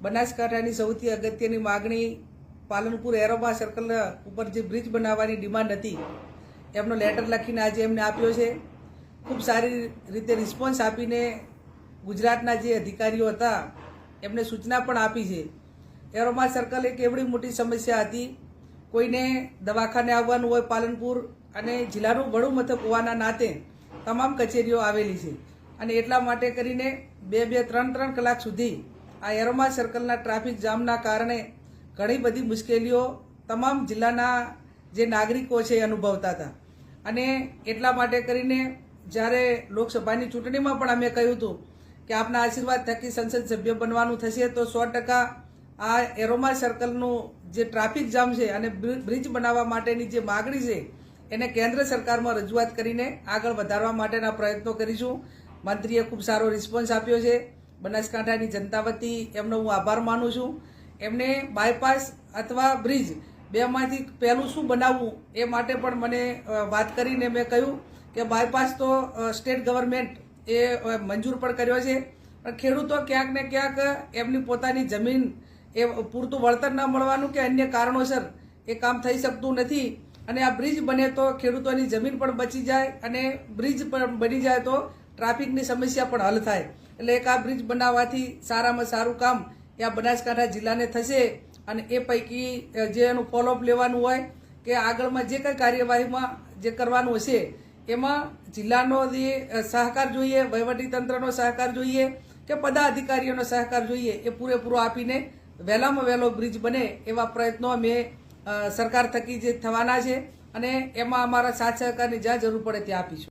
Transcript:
બનાસકાંઠાની સૌથી અગત્યની માગણી પાલનપુર એરોમા સર્કલ ઉપર જે બ્રિજ બનાવવાની ડિમાન્ડ હતી એમનો લેટર લખીને આજે એમને આપ્યો છે. ખૂબ સારી રીતે રિસ્પોન્સ આપીને ગુજરાતના જે અધિકારીઓ હતા એમને સૂચના પણ આપી છે. એરોમા સર્કલ એક એવડી મોટી સમસ્યા હતી, કોઈને દવાખાને આવવાનું હોય પાલનપુર અને જિલ્લાનું વડું મથક હોવાના નાતે તમામ કચેરીઓ આવેલી છે અને એટલા માટે કરીને 2-3 કલાક સુધી આ એરોમા સર્કલના ટ્રાફિક જામના કારણે ઘણી બધી મુશ્કેલીઓ તમામ જિલ્લાના જે નાગરિકો છે એ અનુભવતા હતા. અને એટલા માટે કરીને જ્યારે લોકસભાની ચૂંટણીમાં પણ અમે કહ્યું હતું કે આપના આશીર્વાદ થકી સંસદ સભ્ય બનવાનું થશે તો 100% આ એરોમા સર્કલનું જે ટ્રાફિક જામ છે અને બ્રિજ બનાવવા માટેની જે માગણી છે એને કેન્દ્ર સરકારમાં રજૂઆત કરીને આગળ વધારવા માટેના પ્રયત્નો કરીશું. મંત્રીએ ખૂબ સારો રિસ્પોન્સ આપ્યો છે. બનાસકાંઠાની જનતા વતી એમનો હું આભાર માનું છું. એમને બાયપાસ અથવા બ્રિજ બેમાંથી પહેલું શું બનાવવું એ માટે પણ મને વાત કરીને મેં કહ્યું કે બાયપાસ તો સ્ટેટ ગવર્મેન્ટ એ મંજૂર પણ કર્યો છે, પણ ખેડૂતો ક્યાંક ને ક્યાંક એમની પોતાની જમીન એ પૂરતું વળતર ન મળવાનું કે અન્ય કારણોસર એ કામ થઈ શકતું નથી અને આ બ્રિજ બને તો ખેડૂતોની જમીન પણ બચી જાય અને બ્રિજ પણ બની જાય તો ટ્રાફિકની સમસ્યા પણ હલ થાય. એટલે એક આ બ્રિજ બનાવવાથી સારામાં સારું કામ એ આ બનાસકાંઠા જિલ્લાને થશે અને એ પૈકી જે એનું ફોલોઅપ લેવાનું હોય કે આગળમાં જે કંઈ કાર્યવાહીમાં જે કરવાનું હશે એમાં જિલ્લાનો જે સહકાર જોઈએ, વહીવટીતંત્રનો સહકાર જોઈએ કે પદાધિકારીઓનો સહકાર જોઈએ એ પૂરેપૂરો આપીને વહેલામાં વહેલો બ્રિજ બને એવા પ્રયત્નો અમે સરકાર થકી જે થવાના છે અને એમાં અમારા સાથ સહકારની જ્યાં જરૂર પડે ત્યાં આપીશું.